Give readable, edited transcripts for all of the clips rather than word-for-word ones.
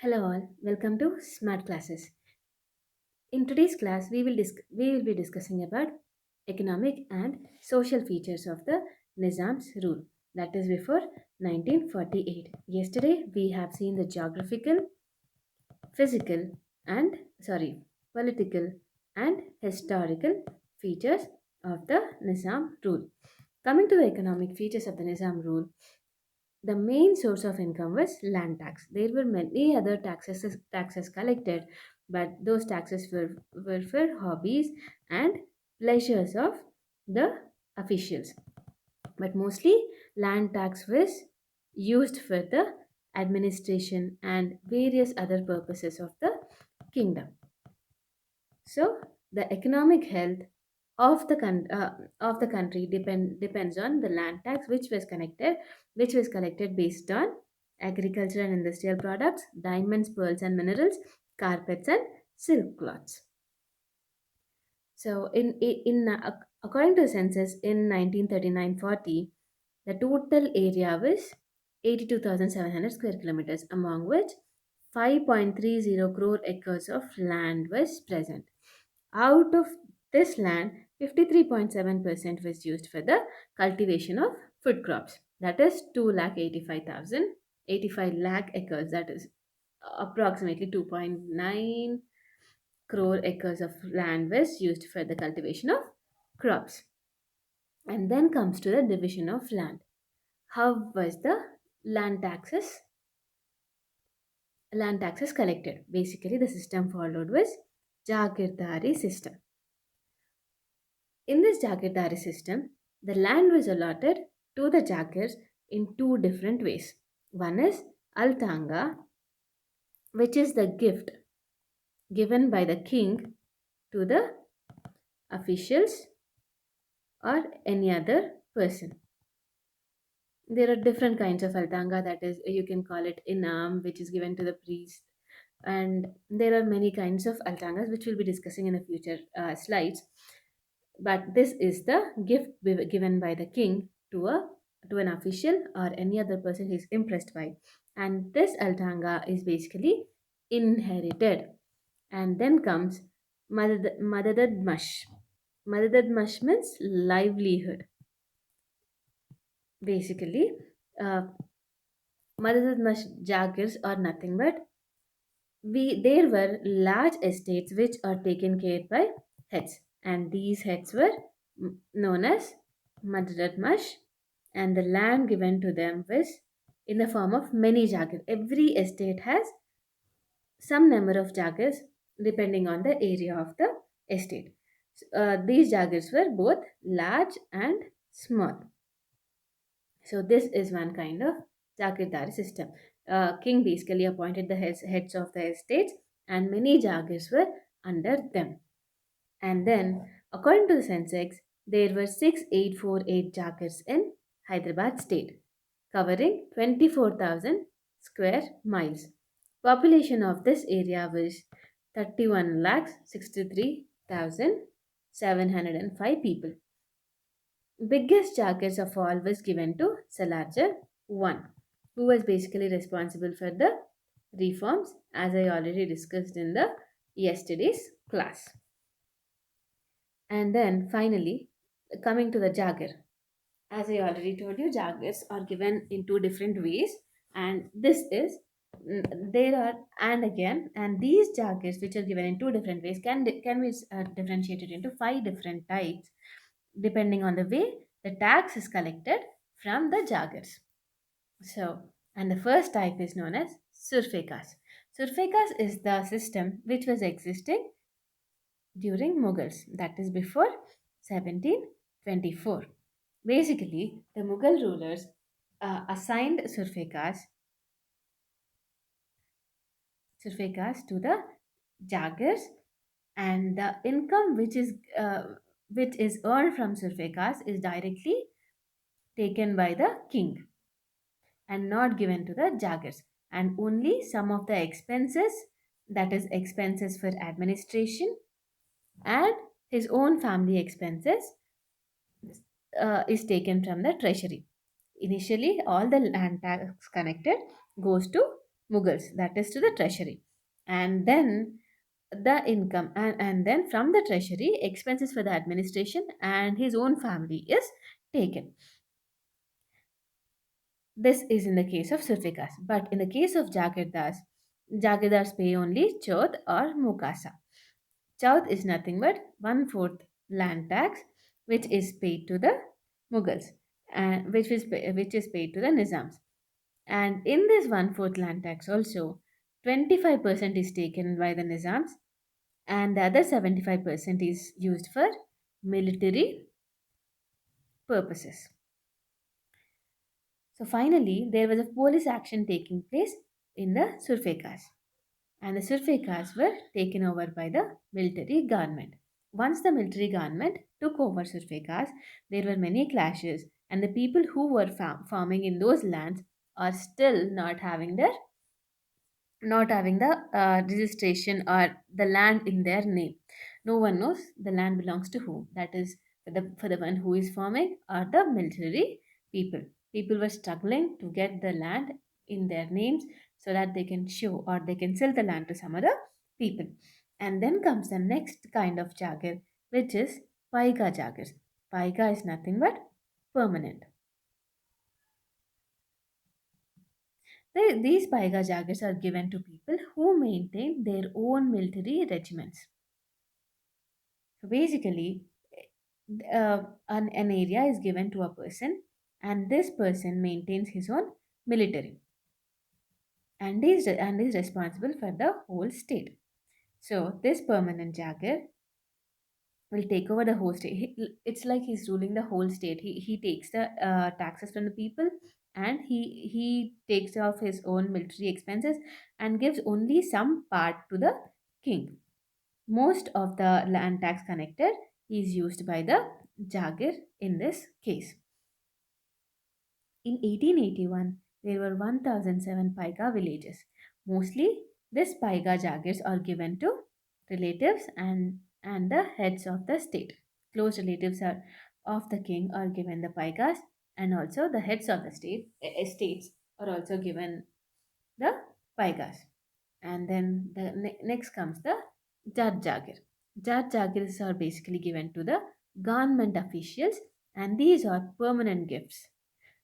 Hello all, welcome to Smart Classes. In today's class, we will be discussing about economic and social features of the Nizam's rule. That is before 1948. Yesterday, we have seen the geographical, physical, and political and historical features of the Nizam rule. Coming to the economic features of the Nizam rule, the main source of income was land tax. There were many other taxes collected, but those taxes were for hobbies and pleasures of the officials. But mostly land tax was used for the administration and various other purposes of the kingdom. So the economic health of the country depends on the land tax which was collected based on agriculture and industrial products, diamonds, pearls and minerals, carpets and silk cloths. So according to the census in 1939-40, the total area was 82,700 square kilometers, among which 5.30 crore acres of land was present. Out of this land, 53.7% was used for the cultivation of food crops. That is 2,85 lakh acres. That is approximately 2.9 crore acres of land was used for the cultivation of crops. And then comes to the division of land. How was the land taxes land taxes collected? Basically, the system followed was Jagirdari system. In this Jagirdari system, the land was allotted to the Jagirs in two different ways. One is Altanga, which is the gift given by the king to the officials or any other person. There are different kinds of Altanga, that is, you can call it Inam, which is given to the priest, and there are many kinds of Altangas, which we'll be discussing in the future slides. But this is the gift given by the king to an official or any other person he's impressed by, and this altanga is basically inherited. And then comes madadad mash. Madadad mash means livelihood. Basically, uh, madadad mash jagirs are nothing but there were large estates which are taken care by heads, and these heads were known as Madratmash, and the land given to them was in the form of many jagirs. Every estate has some number of jagirs depending on the area of the estate. These jagirs were both large and small. So this is one kind of Jagirdari system. King basically appointed the heads of the estates, and many Jagirs were under them. And then, according to the census, there were 6,848 Jagirs in Hyderabad state, covering 24,000 square miles. Population of this area was 31 lakhs 63,705 people. Biggest jackets of all was given to Salarja I, who was basically responsible for the reforms, as I already discussed in the yesterday's class. And then finally, coming to the Jagir. As I already told you, Jagirs are given in two different ways, and this is there are and again, and these Jagirs which are given in two different ways can be differentiated into five different types depending on the way the tax is collected from the Jagirs. So, and the first type is known as Surfekas. Surfekas is the system which was existing during Mughals, that is before 1724. Basically, the Mughal rulers assigned surfekas to the Jagirs, and the income which is earned from surfekas is directly taken by the king and not given to the Jagirs, and only some of the expenses, that is expenses for administration and his own family expenses, is taken from the treasury. Initially, all the land tax connected goes to Mughals, that is to the treasury. And then the income, and then from the treasury, expenses for the administration and his own family is taken. This is in the case of Surfikas. But in the case of Jagirdars, Jagirdars pay only Chaut or Mukasa. Chaut is nothing but one fourth land tax, which is paid to the Mughals, and which is paid to the Nizams. And in this one fourth land tax also, 25% is taken by the Nizams, and the other 75% is used for military purposes. So finally, there was a police action taking place in the Surfekas, and the Surfekas were taken over by the military government. Once the military government took over Surfekas, there were many clashes, and the people who were farming in those lands are still not having the registration or the land in their name. No one knows the land belongs to whom. That is for the one who is farming or the military people. People were struggling to get the land in their names so that they can show or they can sell the land to some other people. And then comes the next kind of jagir, which is paiga jagirs. Paiga is nothing but permanent. These paiga jagirs are given to people who maintain their own military regiments. So basically, an area is given to a person, and this person maintains his own military and is responsible for the whole state. So this permanent jagir will take over the whole state. It's like he's ruling the whole state. He takes the taxes from the people, and he takes off his own military expenses and gives only some part to the king. Most of the land tax connected is used by the Jagir in this case. In 1881, there were 1007 Paiga villages. Mostly, these Paiga Jagirs are given to relatives and the heads of the state. Close relatives of the king are given the Paigas, and also the heads of the estates are also given the Paigas. And then the next comes the Jat Jagir. Jat Jagirs are basically given to the government officials, and these are permanent gifts.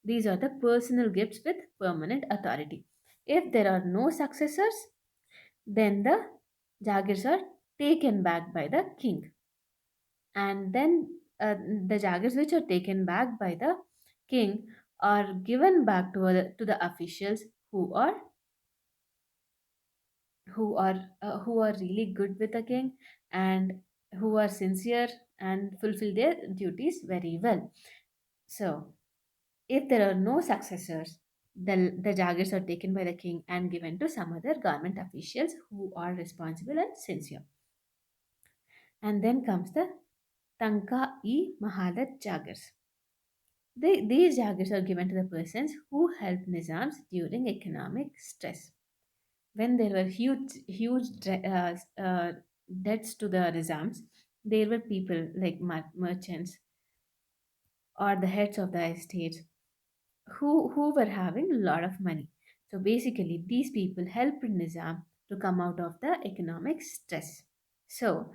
These are the personal gifts with permanent authority. If there are no successors, then the Jagirs are taken back by the king. And then the Jagirs which are taken back by the king are given back to the officials who are who are really good with the king and who are sincere and fulfill their duties very well. So if there are no successors, the jagirs are taken by the king and given to some other government officials who are responsible and sincere. And then comes the Tanka-e Mahalat Jagirs. These jagirs are given to the persons who helped Nizams during economic stress. When there were huge debts to the Nizams, there were people like merchants or the heads of the estates who were having a lot of money. So basically, these people helped Nizam to come out of the economic stress. So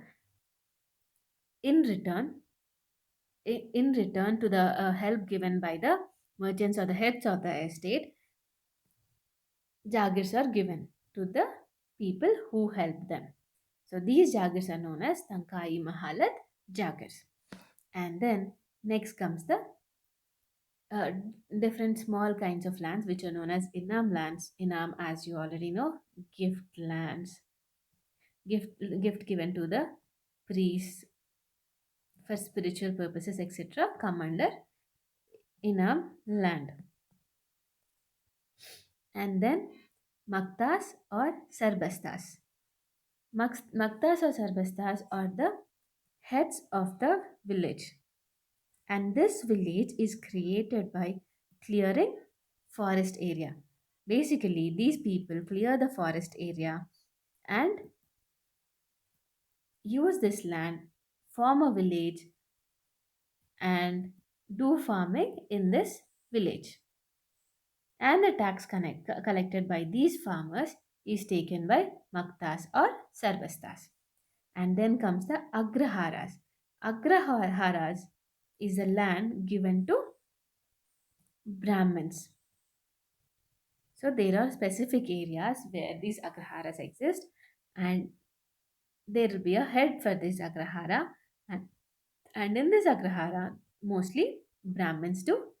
in return, in return to the help given by the merchants or the heads of the estate, jagirs are given to the people who helped them. So these jagirs are known as Tankai Mahalat jagirs. And then next comes the uh, different small kinds of lands which are known as inam lands. Inam, as you already know, gift lands, gift given to the priests for spiritual purposes, etc., come under inam land. And then maktas or sarbastas. Maktas or sarbastas are the heads of the village, and this village is created by clearing forest area. Basically, these people clear the forest area and use this land, form a village, and do farming in this village. and the tax collected by these farmers is taken by maktas or sarvastas. And then comes the agraharas. Agraharas is a land given to Brahmins. So there are specific areas where these agraharas exist, and there will be a head for this agrahara, and, and in this agrahara mostly Brahmins do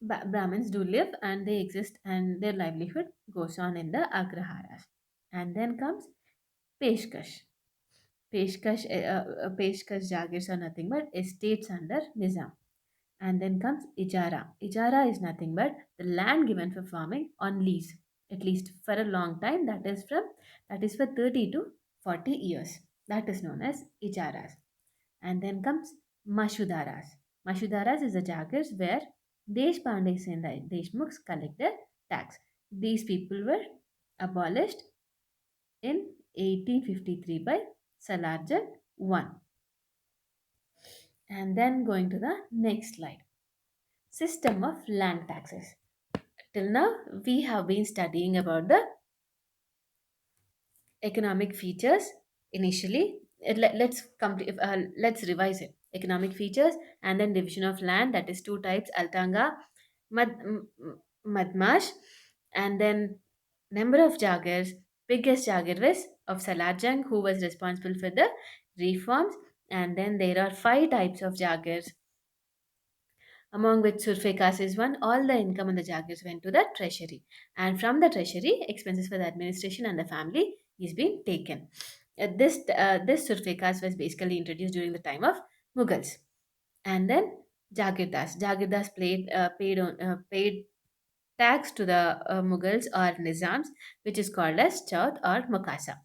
Brahmins do live, and they exist, and their livelihood goes on in the agraharas. And then comes peshkash. Peshkash jagirs are nothing but estates under Nizam. And then comes ijara. Ijara is nothing but the land given for farming on lease, at least for a long time. That is for 30 to 40 years. That is known as ijaras. And then comes mashudaras. Mashudaras is the jagirs where Deshpandis and the Deshmukhs collected tax. These people were abolished in 1853 by Salarjan I. And then going to the next slide. System of land taxes. Till now, we have been studying about the economic features initially. Let's revise it. Economic features and then division of land, that is two types, Altanga, Madmash, and then number of Jagirs. Biggest Jagir was of Salarjung, who was responsible for the reforms, and then there are five types of Jagirs, among which Surfekas is one. All the income on the Jagirs went to the treasury, and from the treasury, expenses for the administration and the family is being taken. This Surfekas was basically introduced during the time of Mughals, and then Jagirdas. Jagirdas paid tax to the Mughals or Nizams, which is called as Chowth or Mukasa.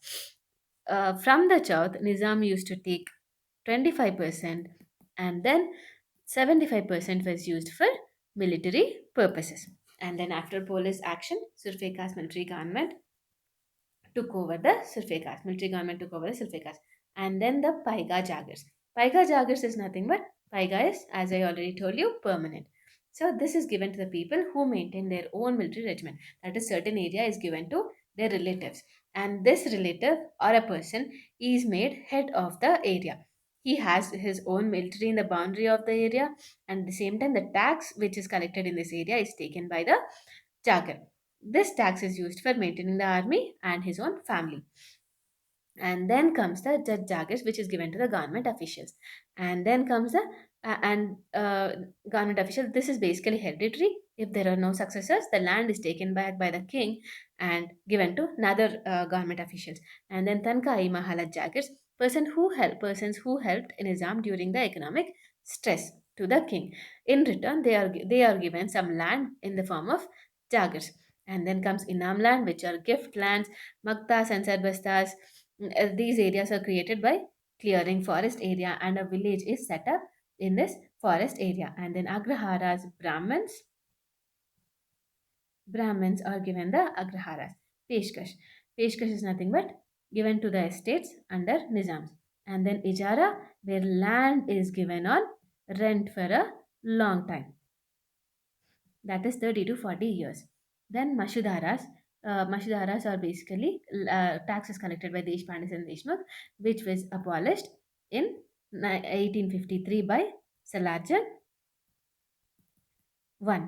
From the Chowth, Nizam used to take 25%, and then 75% was used for military purposes. And then after police action, Surfeka's military government took over the Sulfekas. Military government took over the Sulfekas. And then the Paiga Jagirs. Paiga Jagirs is nothing but Paiga is, as I already told you, permanent. So this is given to the people who maintain their own military regiment. That is, certain area is given to their relatives. And this relative or a person is made head of the area. He has his own military in the boundary of the area, and at the same time, the tax which is collected in this area is taken by the Jagir. This tax is used for maintaining the army and his own family. And then comes the judge jagirs, which is given to the government officials. And then comes the government officials. This is basically hereditary. If there are no successors, the land is taken back by the king and given to another government officials. And then tankai mahalat jagirs, persons who helped in Nizam during the economic stress to the king. In return, they are given some land in the form of jagirs. And then comes inam land, which are gift lands, maktas and sarbastas. These areas are created by clearing forest area, and a village is set up in this forest area. And then agraharas, Brahmins are given the agraharas. Peshkash. Peshkash is nothing but given to the estates under Nizams. And then Ijara, where land is given on rent for a long time. That is 30 to 40 years. Then Mashudaras are basically taxes collected by Deshpandis and Deshmukh, which was abolished in 1853 by Salarjan I.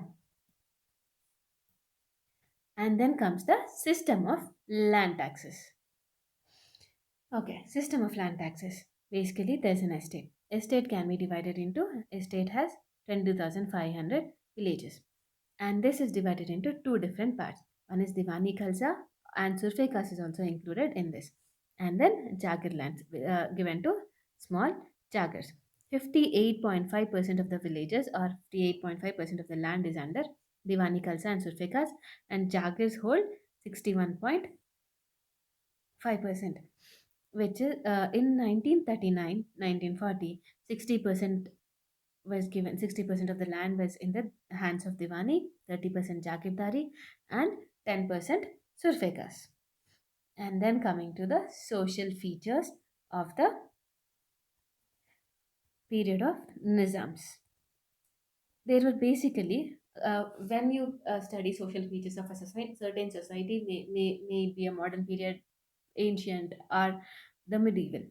And then comes the system of land taxes. Okay, system of land taxes. Basically, there's an estate. Estate can be divided into, estate has 22,500 villages. And this is divided into two different parts. One is Diwani Khalsa, and Surfe Khas is also included in this. And then Jagir lands given to small Jagirs. 58.5% of the villages or 58.5% of the land is under Diwani Khalsa and Surfe Khas, and Jagirs hold 61.5%, which is in 1939 1940, 60% was given. 60% of the land was in the hands of Diwani, 30% Jagirdari, and 10% Surfekas. And then coming to the social features of the period of Nizams. There were basically when you study social features of a society, certain society may be a modern period, ancient, or the medieval.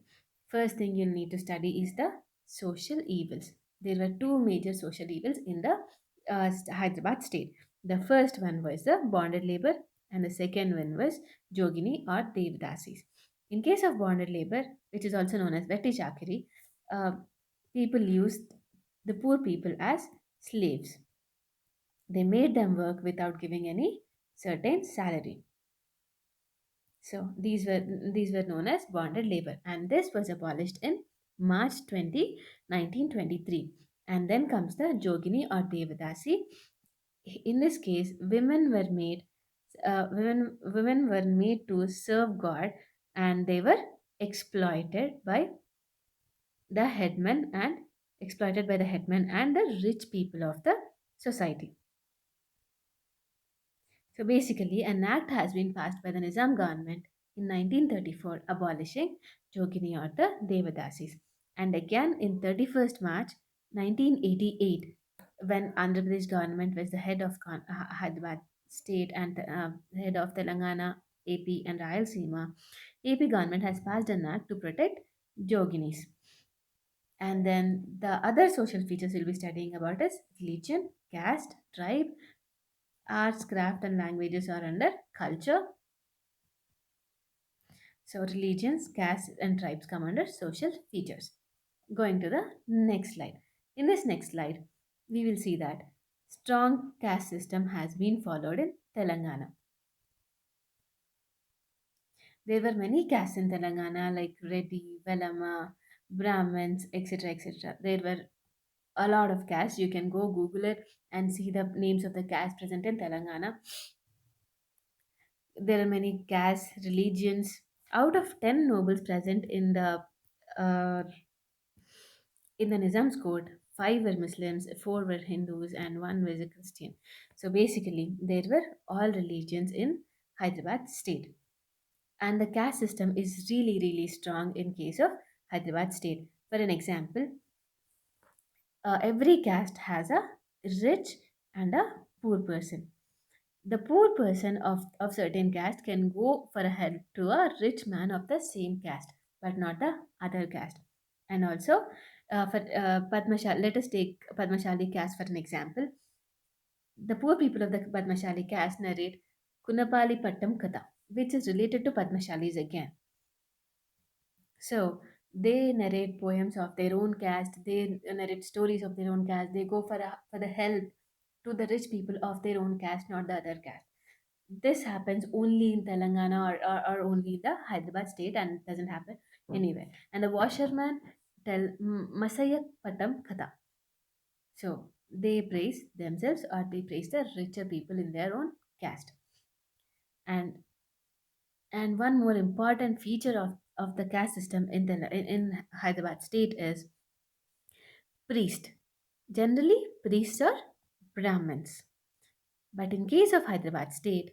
First thing you need to study is the social evils. There were two major social evils in the Hyderabad state. The first one was the bonded labor, and the second one was Jogini or Devdasis. In case of bonded labor, which is also known as Vetti Chakri, uh, people used the poor people as slaves. They made them work without giving any certain salary. So these were known as bonded labor, and this was abolished in March 20, 1923. And then comes the Jogini or Devadasi. In this case, women were made to serve God, and they were exploited by the headmen and the rich people of the society. So basically, an act has been passed by the Nizam government in 1934 abolishing Jogini or the Devadasis. And again in 31st March 1988, when Andhra Pradesh government was the head of Hyderabad state and head of Telangana, AP and Rayalaseema, AP government has passed an act to protect Joginis. And then the other social features we'll be studying about is religion, caste, tribe, arts, craft, and languages are under culture. So religions, castes, and tribes come under social features. Going to the next slide. In this next slide, we will see that strong caste system has been followed in Telangana. There were many castes in Telangana like Reddy, Velama, Brahmins, etc. etc. There were a lot of castes. You can go Google it and see the names of the castes present in Telangana. There are many castes, religions. Out of 10 nobles present uh, in the Nizam's court, 5 were Muslims, 4 were Hindus, and 1 was a Christian. So basically, there were all religions in Hyderabad state. And the caste system is really, really strong in case of Hyderabad state. For an example, every caste has a rich and a poor person. The poor person of certain caste can go for a help to a rich man of the same caste, but not the other caste. And also, for Padmashali, let us take Padmashali caste for an example. The poor people of the Padmashali caste narrate Kunapali Pattam Katha, which is related to Padmashalis again. So they narrate poems of their own caste, they narrate stories of their own caste, they go for the help to the rich people of their own caste, not the other caste. This happens only in Telangana or only in the Hyderabad state, and it doesn't happen anywhere. And the washerman tell Masaya Patam Katha. So they praise themselves or they praise the richer people in their own caste. And one more important feature of the caste system in Hyderabad state is priest. Generally, priests are Brahmins. But in case of Hyderabad state,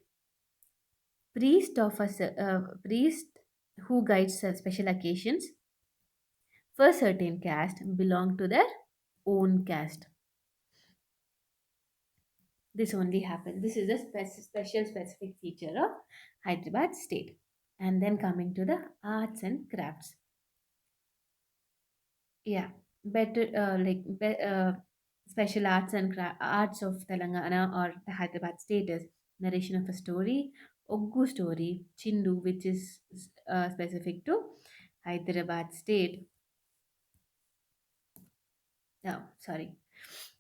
priest who guides special occasions for certain caste belong to their own caste. This only happens. This is a special specific feature of Hyderabad state. And then coming to the arts and crafts. Yeah, better special arts and arts of Telangana or the Hyderabad state is narration of a story, Oggu story, Chindu, which is specific to Hyderabad state. Oh, sorry.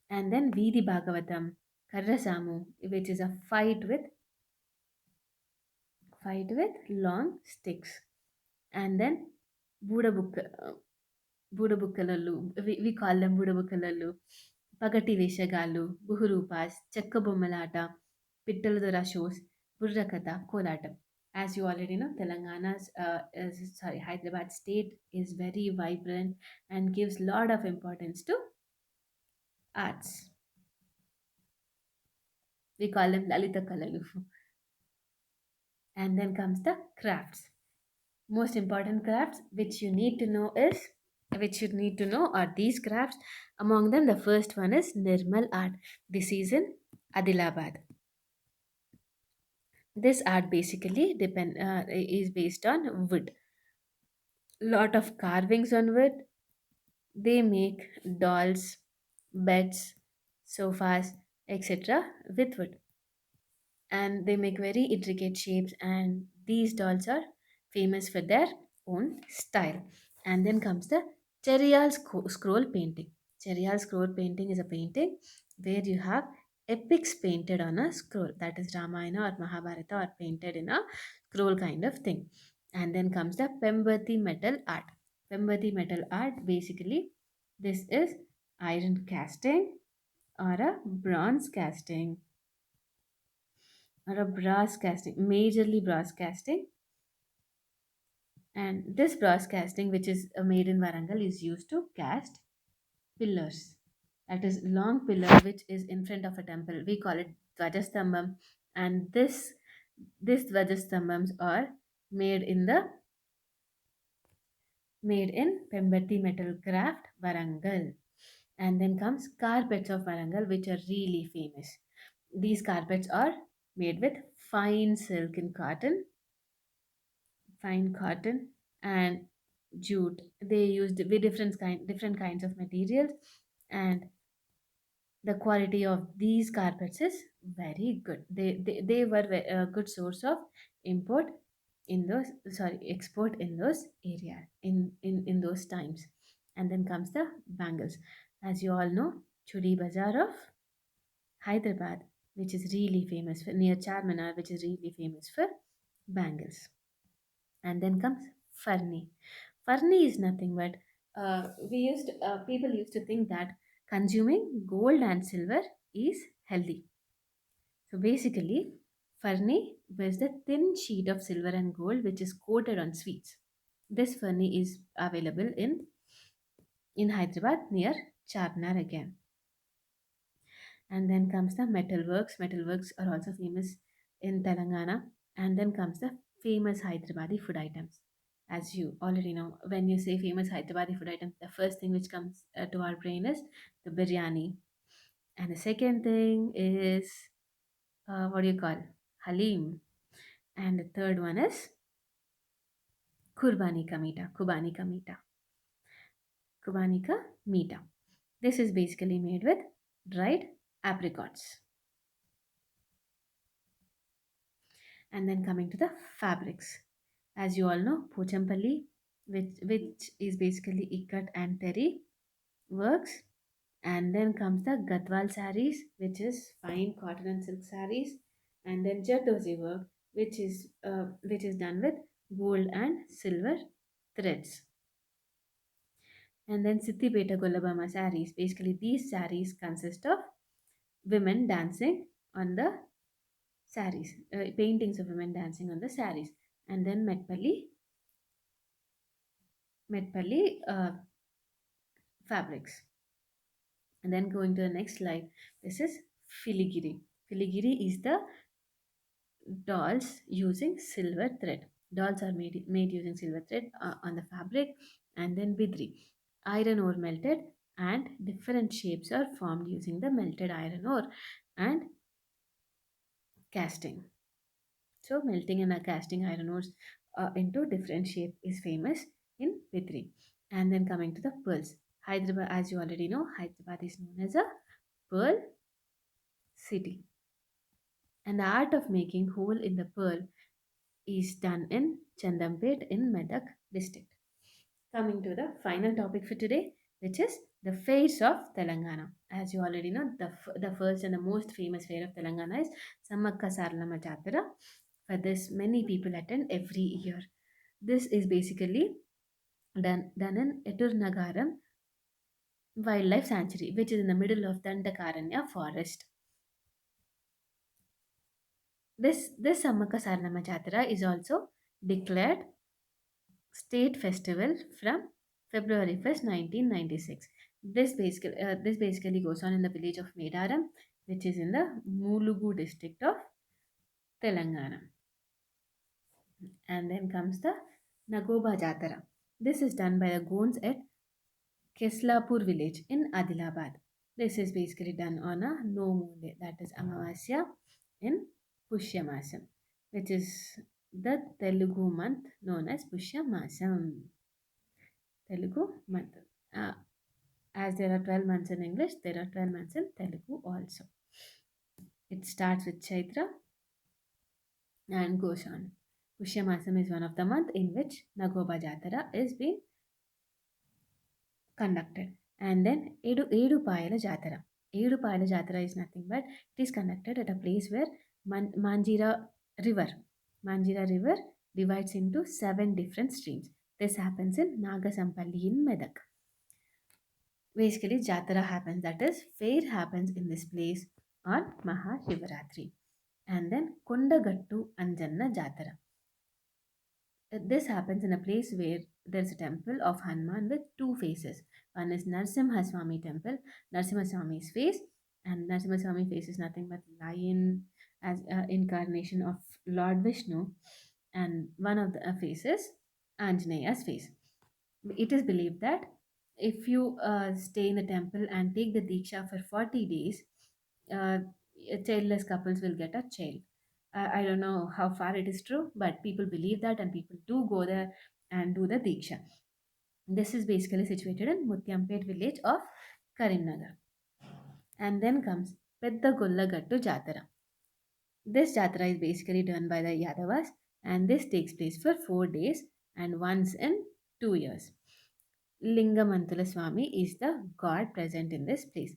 And then Vidi Bhagavatam, Karrasamu, which is a fight with long sticks. And then Buddha book. బూడబుక్కలలు we call them బూడబుక్కలలు, పగటి వేషగాళ్ళు, బుహురూపాస్, చెక్క బొమ్మలాట, పిట్టల దొర shows, Burrakatha, Kolatam. As you already know, Hyderabad state is very vibrant and gives lot of importance to arts. We call them Lalita Kalalu. And then comes the crafts. Most important crafts which you need to know are these crafts. Among them, the first one is Nirmal Art. This is in Adilabad. This art basically is based on wood. Lot of carvings on wood. They make dolls, beds, sofas, etc. with wood, and they make very intricate shapes, and these dolls are famous for their own style. And then comes the scroll painting. Cherryal scroll painting is a painting where you have epics painted on a scroll, that is Ramayana or Mahabharata or painted in a scroll kind of thing. And then comes the Pembati metal art. Pembati metal art, basically this is iron casting or a bronze casting or a brass casting, majorly brass casting. And this brass casting, which is made in Varangal, is used to cast pillars. That is long pillar which is in front of a temple. We call it Dvajastambham. And this Dvajastambhams are made in the made in Pembati metal craft Varangal. And then comes carpets of Varangal, which are really famous. These carpets are made with fine silk and cotton and jute. They used with different kinds of materials, and the quality of these carpets is very good. They were a good source of import in those sorry export in those areas in those times. And then comes the bangles. As you all know, Chudi Bazaar of Hyderabad, which is really famous for near Charminar, which is really famous for bangles. And then comes Farni. Farni is nothing but people used to think that consuming gold and silver is healthy. So basically, Farni was the thin sheet of silver and gold which is coated on sweets. This Farni is available in Hyderabad near Charminar again. And then comes the metalworks. Metalworks are also famous in Telangana. And then comes the famous Hyderabadi food items. As you already know, when you say famous Hyderabadi food items, the first thing which comes to our brain is the biryani. And the second thing is, what do you call? Halim. And the third one is kurbani ka meeta. Kubani ka meeta. Kubani ka meeta. This is basically made with dried apricots. And then coming to the fabrics. As you all know, Pochampalli, which is basically ikat and terry works. And then comes the Gadwal saris, which is fine cotton and silk saris. And then Jardozi work, which is done with gold and silver threads. And then Siddipeta Golabama saris. Basically, these saris consist of women dancing on the saris, paintings of women dancing on the saris. And then Metpalli fabrics. And then going to the next slide, this is Filigiri. Filigiri is the dolls using silver thread. Dolls are made using silver thread on the fabric. And then Bidri, iron ore melted, and different shapes are formed using the melted iron ore and casting. So melting and casting iron ores into different shape is famous in Bidri. And then coming to the pearls. Hyderabad, as you already know, Hyderabad is known as a pearl city. And the art of making hole in the pearl is done in Chandampet in Medak district. Coming to the final topic for today, which is the fairs of Telangana. As you already know, the first and the most famous fair of Telangana is Samakka Sarlama Jatara. For this, many people attend every year. This is basically done in Eturnagaram Wildlife Sanctuary, which is in the middle of Dandakaranya forest. This Sammaka Sarnama Jatara is also declared state festival from February 1st, 1996. This basically goes on in the village of Medaram, which is in the Mulugu district of Telangana. And then comes the Nagoba Jatara. This is done by the Gonds at Keslapur village in Adilabad. This is basically done on a no moon day, that is Amavasya in Pushyamasam, which is the Telugu month known as Pushyamasam. Telugu month. Uh, as there are 12 months in English, there are 12 months in Telugu also. It starts with Chaitra and goes on. Pushyamasam is one of the month in which Nagoba Jatara is being conducted. And then Edupayala Jatara. Edupayala Jatara is nothing but it is conducted at a place where Manjira River. Manjira River divides into 7 different streams. This happens in Nagasampalli in Medak. Basically, Jatara happens, that is, fair happens in this place on Mahashivaratri. And then Kondagattu Anjanna Jatara. This happens in a place where there's a temple of Hanuman with two faces. One is Narsimha Swami temple, Narsimha Swami's face, and Narsimha Swami face is nothing but lion as incarnation of Lord Vishnu, and one of the faces, Anjaneya's face. It is believed that if you stay in the temple and take the Diksha for 40 days, uh, childless couples will get a child. I don't know how far it is true, but people believe that and people do go there and do the Diksha. This is basically situated in Mutyampet village of Karimnagar. And then comes Pedda Gollagattu Jatara. This Jatara is basically done by the Yadavas and this takes place for 4 days and once in 2 years. Lingamantula Swami is the god present in this place.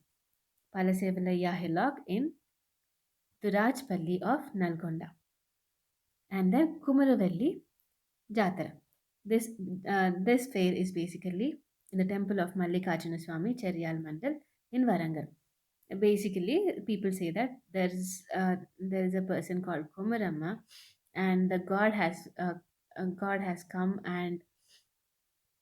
Palasevalaya Hillock in Turajpalli of Nalgonda. And then Kumaravelli Jatara. This fair is basically in the temple of Mallikarjuna Swami, Cheryal Mandal in Varangal. Basically, people say that there is a person called Kumaramma, and the god has come and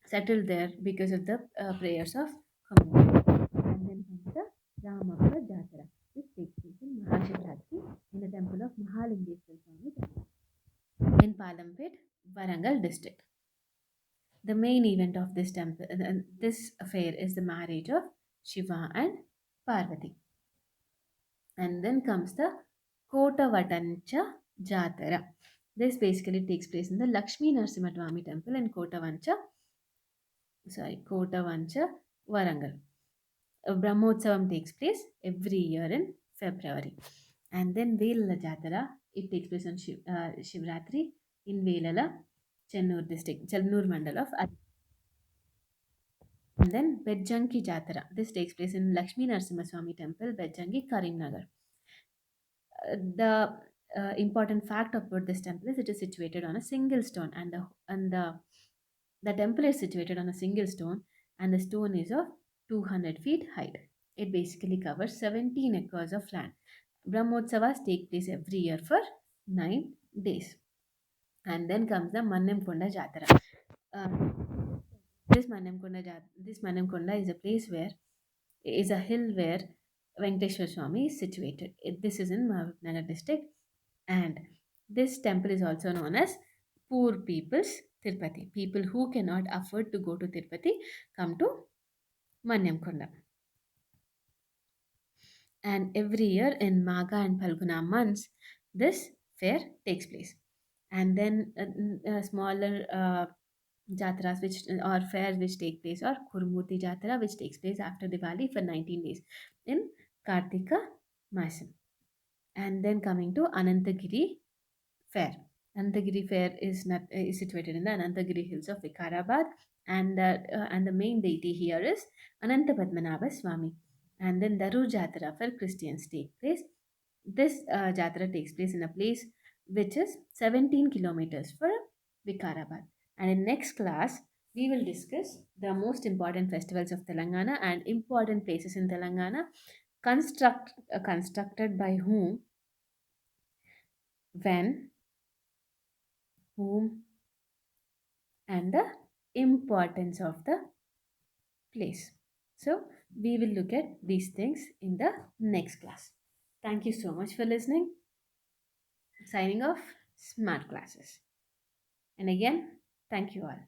settled there because of the prayers of Kumaramma. And then comes the Ramapura Jatara, which takes place in Mahashivratri in the temple of Mahalingeshwar Swami in Palampet, Varangal district. The main event of this temple, this affair is the marriage of Shiva and Parvati. And then comes the Kotavatancha Jatara. This basically takes place in the Lakshmi Narasimha temple in Kotavancha, Varangal. A Brahmotsavam takes place every year in February. And then Velala Jatara, it takes place on Shivratri in Velala, Chennur district, Chennur mandal of and then Bejjanki Jatara. This takes place in Lakshmi Narasimha temple, Bejjanki, Karimnagar. The important fact about this temple is it is situated on a single stone, and the temple is situated on a single stone, and the stone is of 200 feet height. It basically covers 17 acres of land. Brahmotsavas take place every year for 9 days. And then comes the Mannamkonda Jatara. This Mannamkonda is a place where is a hill where Venkateshwar Swami is situated. This is in Mahabubnagar district, and this temple is also known as poor people's Tirupati. People who cannot afford to go to Tirupati come to Manyamkonda. And every year in Maga and Palguna months, this fair takes place. And then smaller jatras which or fairs which take place or Kurumurti Jatara which takes place after Diwali for 19 days in Kartika Masam. And then coming to Anantagiri Fair. Anantagiri Fair is situated in the Anantagiri hills of Vikarabad, and the main deity here is Ananta Padmanabha Swami. And then Daru Jatara for Christians take place. This Jatara takes place in a place which is 17 kilometers from Vikarabad. And in next class, we will discuss the most important festivals of Telangana and important places in Telangana constructed by whom, when, whom, and the importance of the place. So, we will look at these things in the next class. Thank you so much for listening. Signing off, Smart Classes. And again, thank you all.